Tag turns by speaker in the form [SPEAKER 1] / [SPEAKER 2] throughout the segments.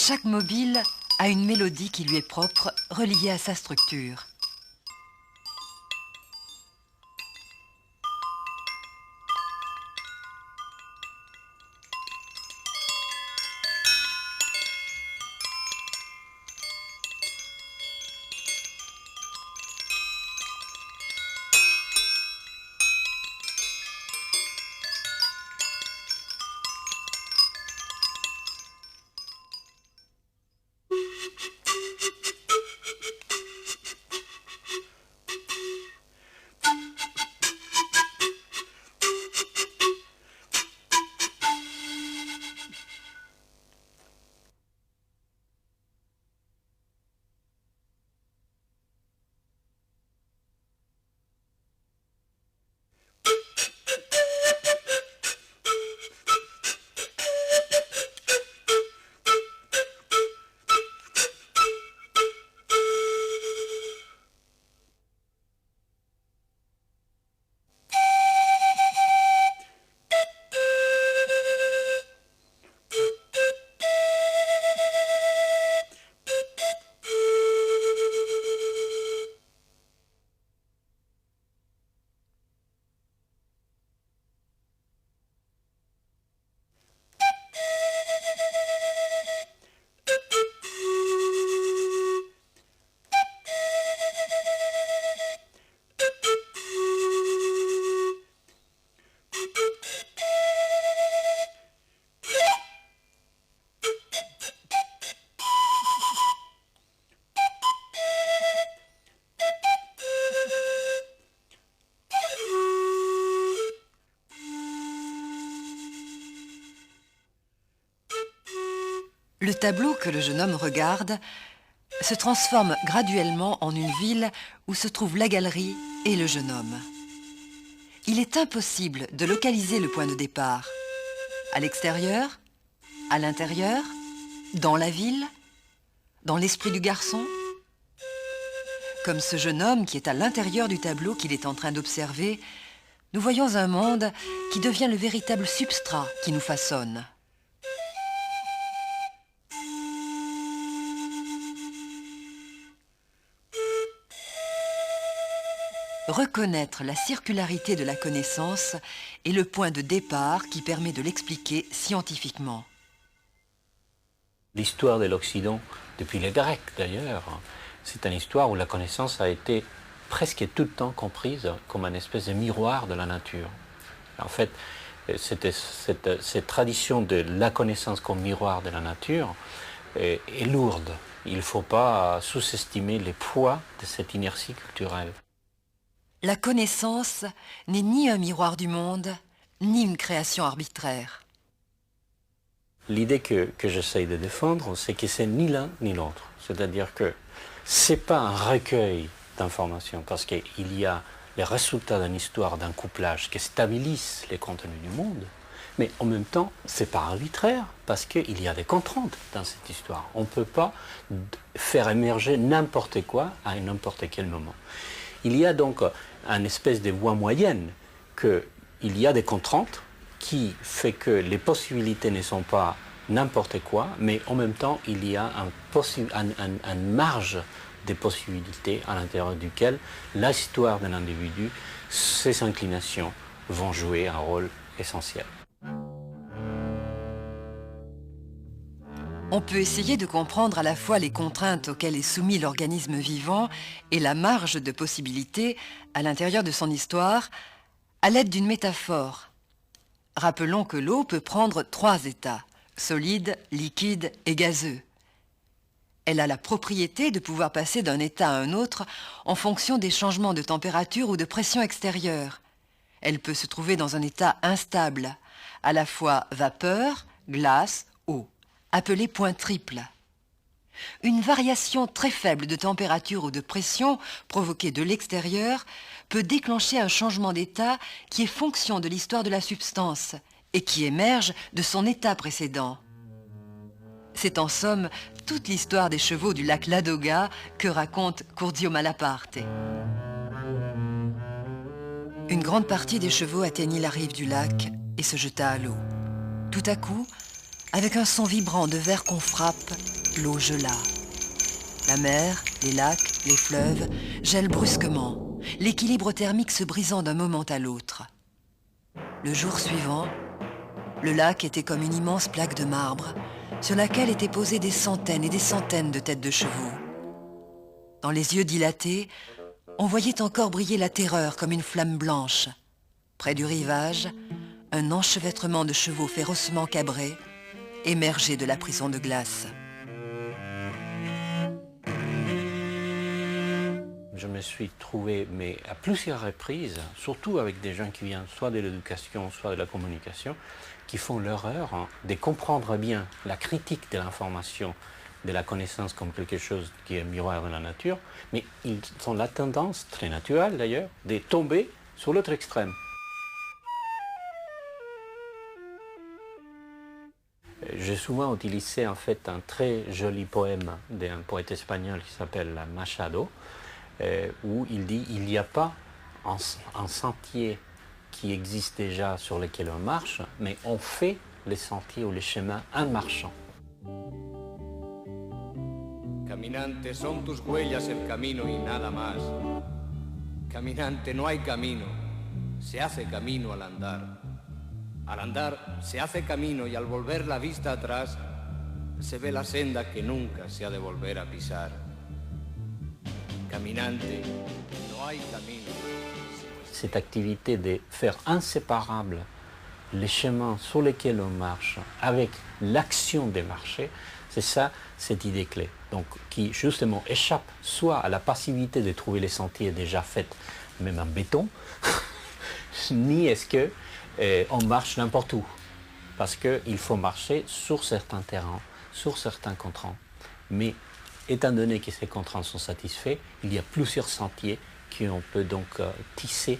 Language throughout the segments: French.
[SPEAKER 1] Chaque mobile a une mélodie qui lui est propre, reliée à sa structure. Le tableau que le jeune homme regarde se transforme graduellement en une ville où se trouvent la galerie et le jeune homme. Il est impossible de localiser le point de départ. À l'extérieur, à l'intérieur, dans la ville, dans l'esprit du garçon. Comme ce jeune homme qui est à l'intérieur du tableau qu'il est en train d'observer, nous voyons un monde qui devient le véritable substrat qui nous façonne. Reconnaître la circularité de la connaissance est le point de départ qui permet de l'expliquer scientifiquement.
[SPEAKER 2] L'histoire de l'Occident, depuis les Grecs d'ailleurs, c'est une histoire où la connaissance a été presque tout le temps comprise comme une espèce de miroir de la nature. En fait, cette tradition de la connaissance comme miroir de la nature est lourde. Il ne faut pas sous-estimer le poids de cette inertie culturelle.
[SPEAKER 1] La connaissance n'est ni un miroir du monde, ni une création arbitraire.
[SPEAKER 2] L'idée que j'essaye de défendre, c'est que c'est ni l'un ni l'autre. C'est-à-dire que ce n'est pas un recueil d'informations, parce qu'il y a les résultats d'une histoire, d'un couplage qui stabilise les contenus du monde, mais en même temps, ce n'est pas arbitraire, parce qu'il y a des contraintes dans cette histoire. On ne peut pas faire émerger n'importe quoi à n'importe quel moment. Il y a donc une espèce de voie moyenne, qu'il y a des contraintes qui fait que les possibilités ne sont pas n'importe quoi, mais en même temps, il y a une marge de possibilités à l'intérieur duquel l'histoire d'un individu, ses inclinations vont jouer un rôle essentiel.
[SPEAKER 1] On peut essayer de comprendre à la fois les contraintes auxquelles est soumis l'organisme vivant et la marge de possibilités à l'intérieur de son histoire à l'aide d'une métaphore. Rappelons que l'eau peut prendre 3 états, solide, liquide et gazeux. Elle a la propriété de pouvoir passer d'un état à un autre en fonction des changements de température ou de pression extérieure. Elle peut se trouver dans un état instable, à la fois vapeur, glace, eau, appelé point triple. Une variation très faible de température ou de pression provoquée de l'extérieur peut déclencher un changement d'état qui est fonction de l'histoire de la substance et qui émerge de son état précédent. C'est en somme toute l'histoire des chevaux du lac Ladoga que raconte Curzio Malaparte. Une grande partie des chevaux atteignit la rive du lac et se jeta à l'eau. Tout à coup, Avec un son vibrant de verre qu'on frappe, l'eau gela. La mer, les lacs, les fleuves gèlent brusquement, l'équilibre thermique se brisant d'un moment à l'autre. Le jour suivant, le lac était comme une immense plaque de marbre, sur laquelle étaient posées des centaines et des centaines de têtes de chevaux. Dans les yeux dilatés, on voyait encore briller la terreur comme une flamme blanche. Près du rivage, un enchevêtrement de chevaux férocement cabrés émergeait de la prison de glace.
[SPEAKER 2] Je me suis trouvé, mais à plusieurs reprises, surtout avec des gens qui viennent soit de l'éducation, soit de la communication, qui font l'erreur de comprendre bien la critique de l'information, de la connaissance comme quelque chose qui est un miroir de la nature, mais ils ont la tendance, très naturelle d'ailleurs, de tomber sur l'autre extrême. J'ai souvent utilisé en fait un très joli poème d'un poète espagnol qui s'appelle Machado, où il dit il n'y a pas un sentier qui existe déjà sur lequel on marche, mais on fait les sentiers ou les chemins en marchant.
[SPEAKER 3] Caminante, son tus huellas el camino y nada más. Caminante, no hay camino, se hace camino al andar. Al andar se hace camino y al volver la vista atrás se ve la senda que nunca se ha de volver a pisar. Caminante, no hay camino.
[SPEAKER 2] Cette activité de faire inséparable les chemins sur lesquels on marche avec l'action de marcher, c'est ça, cette idée clé. Donc, qui justement échappe soit à la passivité de trouver les sentiers déjà faits, même en béton, ni est-ce que on marche n'importe où. Parce qu'il faut marcher sur certains terrains, sur certains contraintes. Mais étant donné que ces contraintes sont satisfaites, il y a plusieurs sentiers qu'on peut donc tisser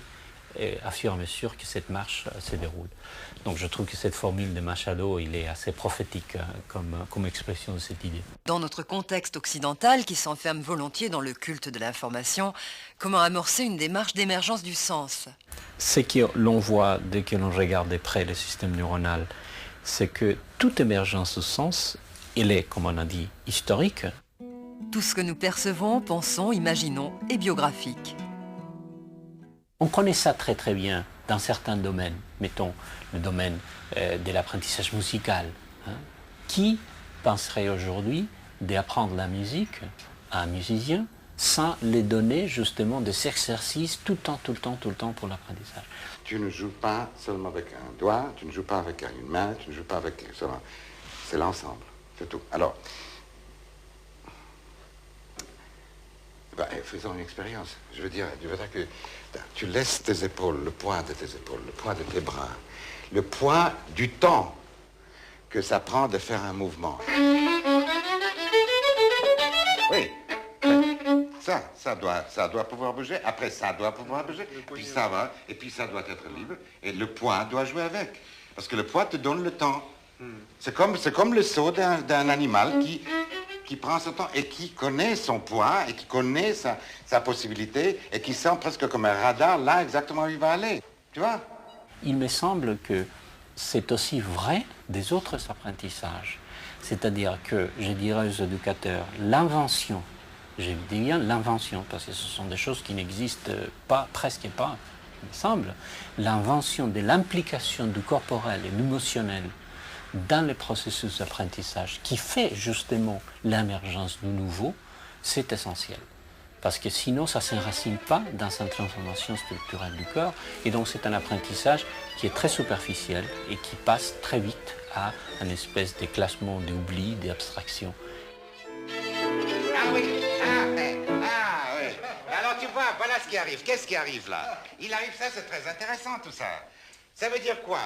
[SPEAKER 2] à fur et à mesure que cette marche se déroule. Donc je trouve que cette formule de Machado, il est assez prophétique comme expression de cette idée.
[SPEAKER 1] Dans notre contexte occidental qui s'enferme volontiers dans le culte de l'information, comment amorcer une démarche d'émergence du sens?
[SPEAKER 2] Ce que l'on voit dès que l'on regarde de près le système neuronal, c'est que toute émergence du sens, elle est, comme on a dit, historique.
[SPEAKER 1] Tout ce que nous percevons, pensons, imaginons est biographique.
[SPEAKER 2] On connaît ça très très bien dans certains domaines, mettons le domaine de l'apprentissage musical. Qui penserait aujourd'hui d'apprendre la musique à un musicien sans les donner justement des exercices tout le temps pour l'apprentissage?
[SPEAKER 4] Tu ne joues pas seulement avec un doigt, tu ne joues pas avec une main, tu ne joues pas avec seulement... C'est l'ensemble, c'est tout. Alors, faisons une expérience. Je veux dire, tu verras que tu laisses tes épaules, le poids de tes épaules, le poids de tes bras, le poids du temps que ça prend de faire un mouvement. Oui. Ça doit pouvoir bouger. Après, ça doit pouvoir bouger. Puis ça va. Et puis ça doit être libre. Et le poids doit jouer avec. Parce que le poids te donne le temps. C'est comme le saut d'un animal qui prend son temps et qui connaît son poids et qui connaît sa possibilité et qui sent presque comme un radar là exactement où il va aller. Tu vois?
[SPEAKER 2] Il me semble que c'est aussi vrai des autres apprentissages. C'est-à-dire que, je dirais aux éducateurs, l'invention, je dis bien l'invention, parce que ce sont des choses qui n'existent pas, presque pas, il me semble, l'invention de l'implication du corporel et de l'émotionnel dans le processus d'apprentissage qui fait justement l'émergence du nouveau, c'est essentiel. Parce que sinon, ça ne s'enracine pas dans une transformation structurelle du corps. Et donc, c'est un apprentissage qui est très superficiel et qui passe très vite à une espèce de classement d'oubli, d'abstraction.
[SPEAKER 4] Ah oui, oui. Alors, tu vois, voilà ce qui arrive. Qu'est-ce qui arrive là? Il arrive ça, c'est très intéressant tout ça. Ça veut dire quoi?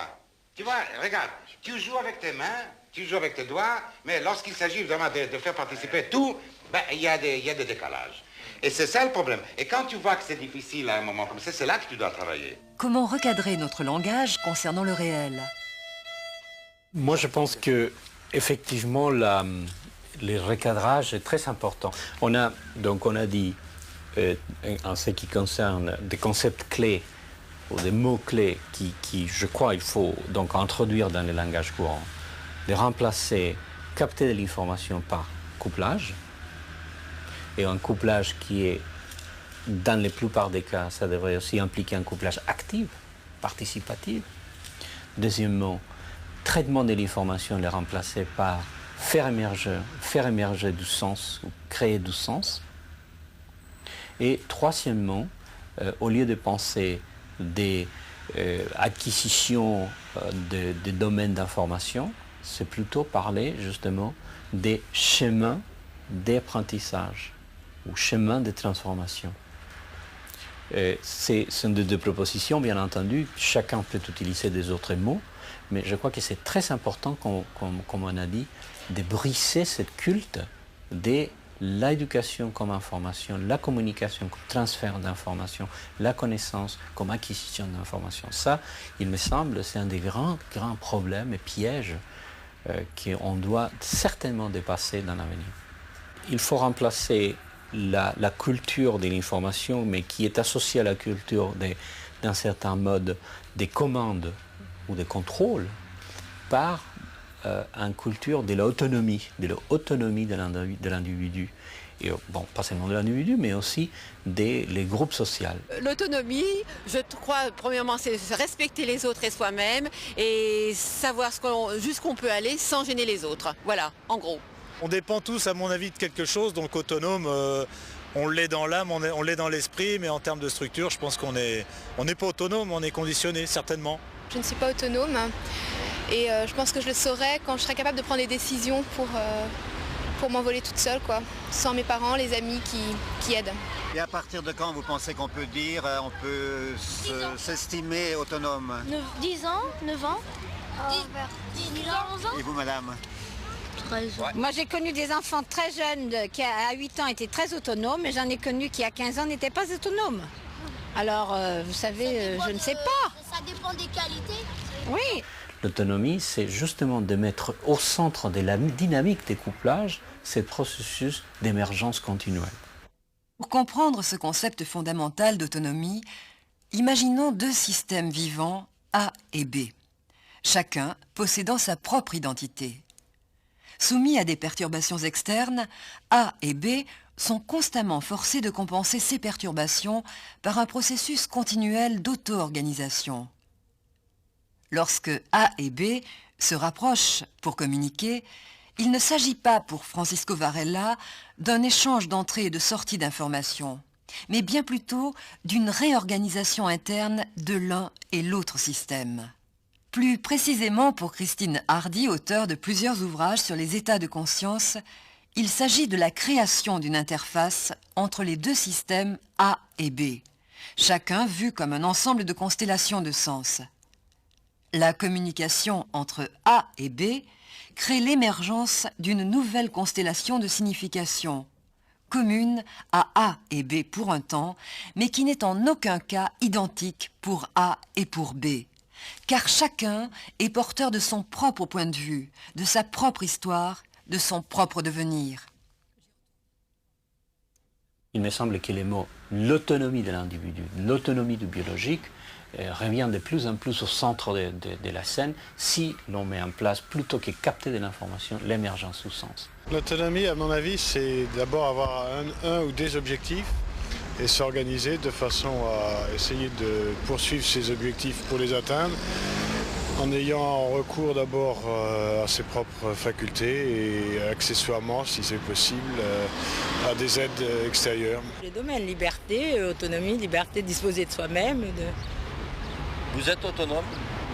[SPEAKER 4] Tu vois, regarde, tu joues avec tes mains, tu joues avec tes doigts, mais lorsqu'il s'agit vraiment de faire participer tout, ben, il y a des décalages. Et c'est ça le problème. Et quand tu vois que c'est difficile à un moment comme ça, c'est là que tu dois travailler.
[SPEAKER 1] Comment recadrer notre langage concernant le réel?
[SPEAKER 2] Moi, je pense que effectivement, le recadrage est très important. On a dit, en ce qui concerne des concepts clés, ou des mots-clés qui, je crois, il faut donc introduire dans le langage courant. de remplacer, capter de l'information par couplage, et un couplage qui est, dans la plupart des cas, ça devrait aussi impliquer un couplage actif, participatif. Deuxièmement, traitement de l'information, le remplacer par faire émerger du sens, ou créer du sens. Et troisièmement, au lieu de penser des acquisitions de domaines d'information, c'est plutôt parler justement des chemins d'apprentissage ou chemins de transformation. Ce sont des deux propositions, bien entendu, chacun peut utiliser des autres mots, mais je crois que c'est très important, comme on a dit, de briser cette culte de l'éducation comme information, la communication comme transfert d'information, la connaissance comme acquisition d'information. Ça, il me semble, c'est un des grands problèmes et pièges qu'on doit certainement dépasser dans l'avenir. Il faut remplacer la culture de l'information, mais qui est associée à la culture d'un certain mode des commandes ou des contrôles, par une culture de l'autonomie, de l'individu. Et bon, pas seulement de l'individu, mais aussi les groupes sociaux.
[SPEAKER 5] L'autonomie, je crois, premièrement, c'est respecter les autres et soi-même, et savoir jusqu'où on peut aller sans gêner les autres. Voilà, en gros.
[SPEAKER 6] On dépend tous, à mon avis, de quelque chose, donc autonome, on l'est dans l'âme, on l'est dans l'esprit, mais en termes de structure, je pense qu'on n'est pas autonome, on est conditionné, certainement.
[SPEAKER 7] Je ne suis pas autonome, et je pense que je le saurais quand je serais capable de prendre des décisions pour m'envoler toute seule, quoi, sans mes parents, les amis qui aident.
[SPEAKER 8] Et à partir de quand vous pensez qu'on peut dire, on peut s'estimer autonome?
[SPEAKER 9] 10 ans, 9 ans, 10 ans, 11 ans.
[SPEAKER 8] Et vous, madame?
[SPEAKER 9] 13 ans.
[SPEAKER 10] Ouais. Moi, j'ai connu des enfants très jeunes qui, à 8 ans, étaient très autonomes, et j'en ai connu qui, à 15 ans, n'étaient pas autonomes. Alors, vous savez, je ne sais pas.
[SPEAKER 9] Ça dépend des qualités.
[SPEAKER 10] Oui.
[SPEAKER 2] L'autonomie, c'est justement de mettre au centre de la dynamique des couplages ce processus d'émergence continuelle.
[SPEAKER 1] Pour comprendre ce concept fondamental d'autonomie, imaginons deux systèmes vivants, A et B, chacun possédant sa propre identité. Soumis à des perturbations externes, A et B sont constamment forcés de compenser ces perturbations par un processus continuel d'auto-organisation. Lorsque A et B se rapprochent pour communiquer, il ne s'agit pas pour Francisco Varela d'un échange d'entrée et de sortie d'informations, mais bien plutôt d'une réorganisation interne de l'un et l'autre système. Plus précisément pour Christine Hardy, auteure de plusieurs ouvrages sur les états de conscience, il s'agit de la création d'une interface entre les deux systèmes A et B, chacun vu comme un ensemble de constellations de sens. La communication entre A et B crée l'émergence d'une nouvelle constellation de signification, commune à A et B pour un temps, mais qui n'est en aucun cas identique pour A et pour B, car chacun est porteur de son propre point de vue, de sa propre histoire, de son propre devenir.
[SPEAKER 2] Il me semble que les mots « l'autonomie de l'individu »,« l'autonomie du biologique » revient de plus en plus au centre de la scène si l'on met en place, plutôt que capter de l'information, l'émergence sous sens.
[SPEAKER 6] L'autonomie, à mon avis, c'est d'abord avoir un ou des objectifs et s'organiser de façon à essayer de poursuivre ces objectifs pour les atteindre, en ayant recours d'abord à ses propres facultés et accessoirement, si c'est possible, à des aides extérieures.
[SPEAKER 11] Les domaines, liberté, autonomie, liberté de disposer de soi-même.
[SPEAKER 12] Vous êtes autonome?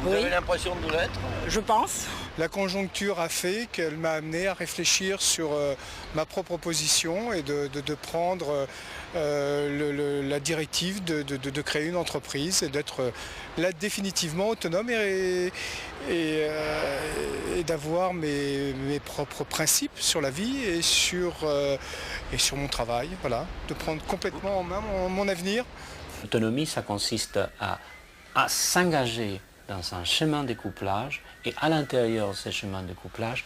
[SPEAKER 12] Vous
[SPEAKER 11] Oui.
[SPEAKER 12] avez l'impression de l'être?
[SPEAKER 11] Je pense.
[SPEAKER 13] La conjoncture a fait qu'elle m'a amené à réfléchir sur ma propre position et de prendre la directive de créer une entreprise et d'être là définitivement autonome et d'avoir mes propres principes sur la vie et sur mon travail. Voilà, de prendre complètement en main mon avenir.
[SPEAKER 2] L'autonomie, ça consiste à s'engager dans un chemin de couplage et à l'intérieur de ce chemin de couplage,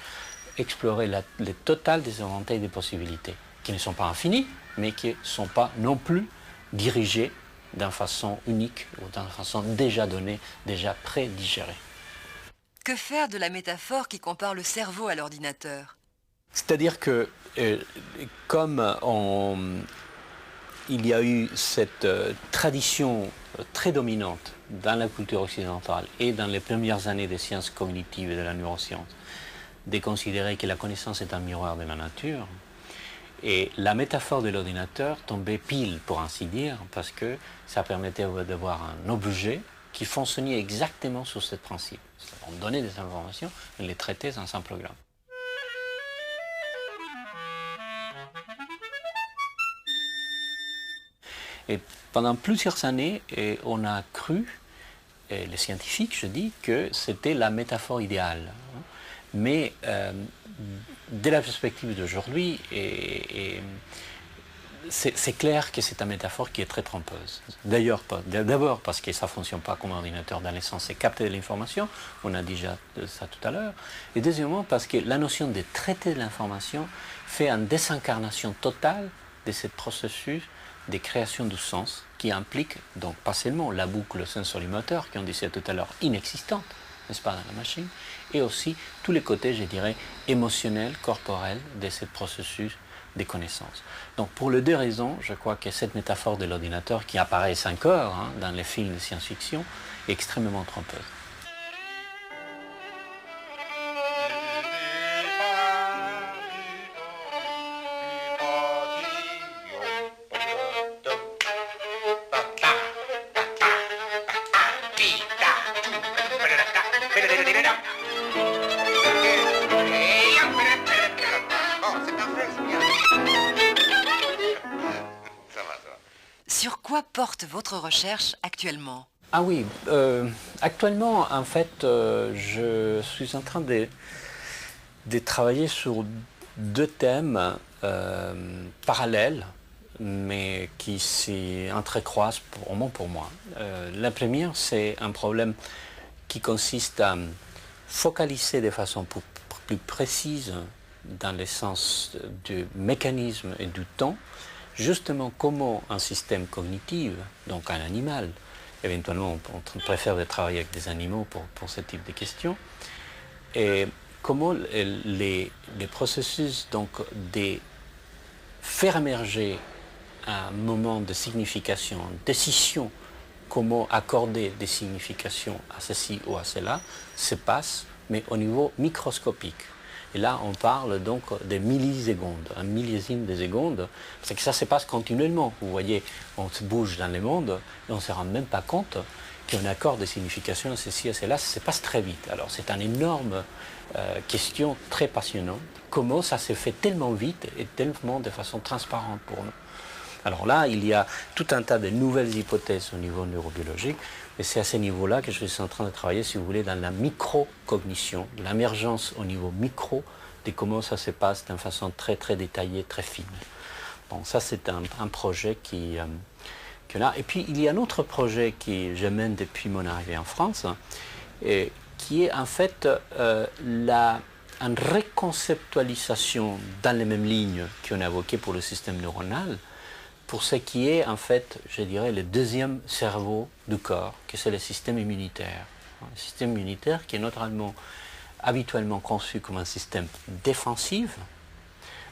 [SPEAKER 2] explorer le total des éventails des possibilités, qui ne sont pas infinies, mais qui ne sont pas non plus dirigées d'une façon unique ou d'une façon déjà donnée, déjà prédigérée.
[SPEAKER 1] Que faire de la métaphore qui compare le cerveau à l'ordinateur?
[SPEAKER 2] C'est-à-dire que, comme il y a eu cette tradition très dominante dans la culture occidentale et dans les premières années des sciences cognitives et de la neuroscience, de considérer que la connaissance est un miroir de la nature, et la métaphore de l'ordinateur tombait pile, pour ainsi dire, parce que ça permettait d'avoir un objet qui fonctionnait exactement sur ce principe. On donnait des informations, on les traitait dans un programme. Et pendant plusieurs années, on a cru, les scientifiques, je dis, que c'était la métaphore idéale. Mais dès la perspective d'aujourd'hui, c'est clair que c'est une métaphore qui est très trompeuse. D'ailleurs, d'abord parce que ça ne fonctionne pas comme un ordinateur dans le sens de capter de l'information, on a déjà ça tout à l'heure. Et deuxièmement, parce que la notion de traiter de l'information fait une désincarnation totale de ce processus de création du sens qui implique donc pas seulement la boucle sensorimoteur, qui on disait tout à l'heure inexistante, n'est-ce pas, dans la machine, et aussi tous les côtés, je dirais, émotionnels, corporels de ce processus de connaissance. Donc pour les deux raisons, je crois que cette métaphore de l'ordinateur qui apparaît encore dans les films de science-fiction est extrêmement trompeuse.
[SPEAKER 1] Sur quoi porte votre recherche actuellement?
[SPEAKER 2] Ah oui, actuellement, en fait, je suis en train de travailler sur deux thèmes parallèles, mais qui s'entrecroisent au moins pour moi. La première, c'est un problème qui consiste à focaliser de façon plus précise dans le sens du mécanisme et du temps, justement comment un système cognitif, donc un animal, éventuellement on préfère de travailler avec des animaux pour ce type de questions, et comment les processus donc, de faire émerger un moment de signification, une décision, comment accorder des significations à ceci ou à cela, se passe, mais au niveau microscopique. Et là, on parle donc de millisecondes, un millésime de seconde, parce que ça se passe continuellement. Vous voyez, on se bouge dans le monde et on ne se rend même pas compte qu'on accorde des significations à ceci et à cela, ça se passe très vite. Alors c'est une énorme question très passionnante. Comment ça se fait tellement vite et tellement de façon transparente pour nous? Alors là, il y a tout un tas de nouvelles hypothèses au niveau neurobiologique, et c'est à ce niveau-là que je suis en train de travailler, si vous voulez, dans la micro-cognition, l'émergence au niveau micro de comment ça se passe d'une façon très très détaillée, très fine. Bon, ça c'est un projet qu'on a. Et puis il y a un autre projet que je mène depuis mon arrivée en France, et qui est en fait une reconceptualisation dans les mêmes lignes qu'on a évoquées pour le système neuronal, pour ce qui est en fait, je dirais, le deuxième cerveau du corps, que c'est le système immunitaire. Le système immunitaire qui est habituellement conçu comme un système défensif.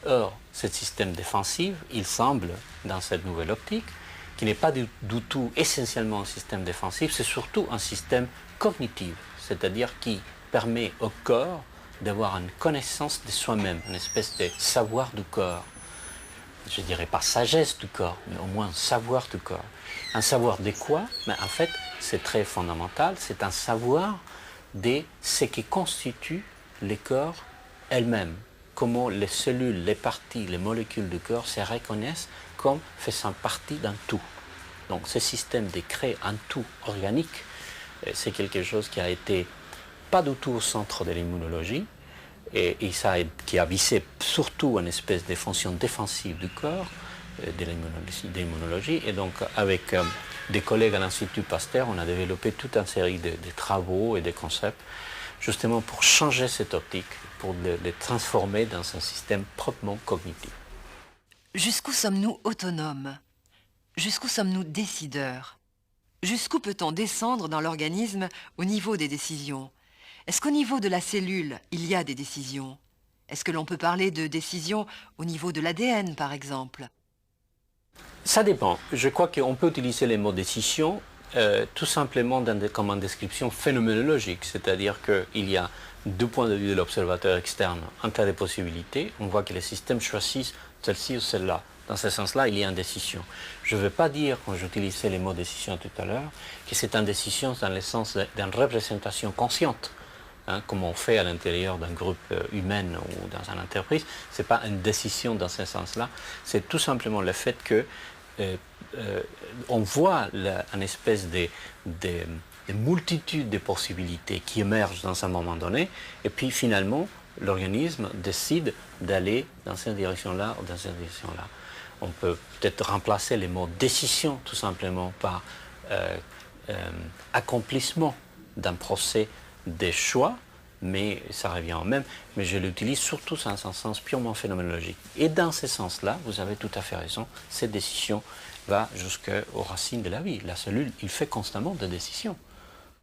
[SPEAKER 2] Or, ce système défensif, il semble, dans cette nouvelle optique, qui n'est pas du tout essentiellement un système défensif, c'est surtout un système cognitif, c'est-à-dire qui permet au corps d'avoir une connaissance de soi-même, une espèce de savoir du corps. Je dirais pas sagesse du corps, mais au moins savoir du corps. Un savoir de quoi? Mais en fait, c'est très fondamental, c'est un savoir de ce qui constitue les corps elles-mêmes. Comment les cellules, les parties, les molécules du corps se reconnaissent comme faisant partie d'un tout. Donc ce système de créer un tout organique, c'est quelque chose qui a été pas du tout au centre de l'immunologie, et qui a vissé surtout une espèce de fonction défensive du corps, de l'immunologie. Et donc, avec des collègues à l'Institut Pasteur, on a développé toute une série de travaux et de concepts, justement pour changer cette optique, pour le transformer dans un système proprement cognitif.
[SPEAKER 1] Jusqu'où sommes-nous autonomes? Jusqu'où sommes-nous décideurs? Jusqu'où peut-on descendre dans l'organisme au niveau des décisions? Est-ce qu'au niveau de la cellule, il y a des décisions? Est-ce que l'on peut parler de décisions au niveau de l'ADN, par exemple?
[SPEAKER 2] Ça dépend. Je crois qu'on peut utiliser les mots décision tout simplement comme une description phénoménologique, c'est-à-dire qu'il y a, du point de vue de l'observateur externe, un tas de possibilités. On voit que les systèmes choisissent celle-ci ou celle-là. Dans ce sens-là, il y a une décision. Je ne veux pas dire, quand j'utilisais les mots décision tout à l'heure, que c'est une décision dans le sens d'une représentation consciente, hein, comme on fait à l'intérieur d'un groupe humain ou dans une entreprise. Ce n'est pas une décision dans ce sens-là, c'est tout simplement le fait que on voit une espèce de multitude de possibilités qui émergent dans un moment donné, et puis finalement, l'organisme décide d'aller dans cette direction-là ou dans cette direction-là. On peut peut-être remplacer les mots décision tout simplement par accomplissement d'un procès de choix, mais ça revient au même, mais je l'utilise surtout dans un sens purement phénoménologique. Et dans ce sens-là, vous avez tout à fait raison, cette décision va jusqu'aux racines de la vie. La cellule, il fait constamment des décisions.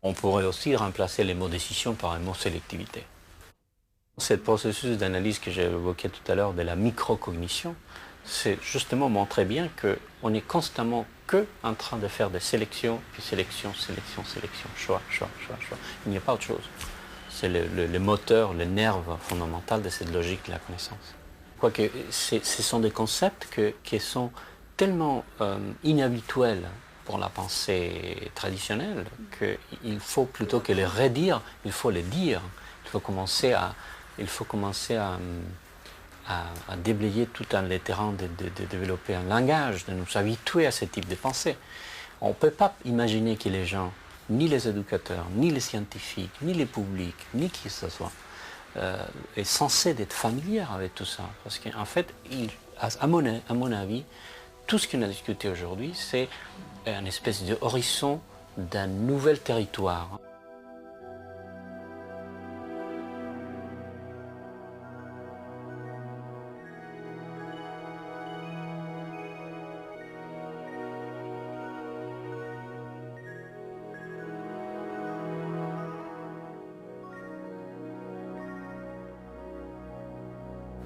[SPEAKER 2] On pourrait aussi remplacer les mots décision par un mot sélectivité. Ce processus d'analyse que j'ai évoqué tout à l'heure de la microcognition, c'est justement montrer bien qu'on est constamment en train de faire des sélections, puis sélection, sélection, sélection, choix, choix, choix, choix. Il n'y a pas autre chose. C'est le moteur, le nerf fondamental de cette logique de la connaissance. Quoique ce sont des concepts qui sont tellement inhabituels pour la pensée traditionnelle qu'il faut plutôt que les redire, il faut les dire. Il faut commencer à déblayer tout un terrain de développer un langage, de nous habituer à ce type de pensée. On ne peut pas imaginer que les gens, ni les éducateurs, ni les scientifiques, ni les publics, ni qui que ce soit, est censé être familier avec tout ça. Parce qu'en fait, à mon avis, tout ce qu'on a discuté aujourd'hui, c'est une espèce d'horizon d'un nouvel territoire.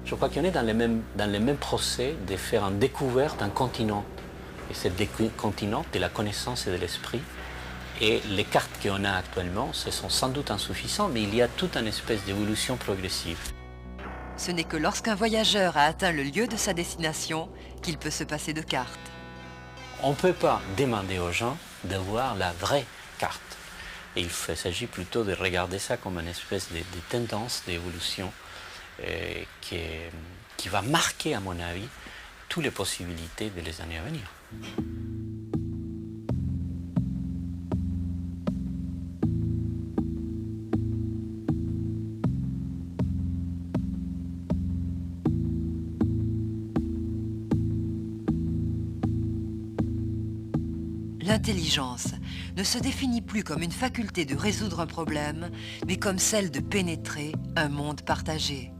[SPEAKER 2] Je crois qu'on est dans les mêmes procès de faire une découverte d'un continent. Et ce continent de la connaissance et de l'esprit. Et les cartes qu'on a actuellement, ce sont sans doute insuffisantes, mais il y a toute une espèce d'évolution progressive.
[SPEAKER 1] Ce n'est que lorsqu'un voyageur a atteint le lieu de sa destination qu'il peut se passer de cartes.
[SPEAKER 2] On ne peut pas demander aux gens de voir la vraie carte. Et il s'agit plutôt de regarder ça comme une espèce de tendance d'évolution qui va marquer, à mon avis, toutes les possibilités de les années à venir.
[SPEAKER 1] L'intelligence ne se définit plus comme une faculté de résoudre un problème, mais comme celle de pénétrer un monde partagé.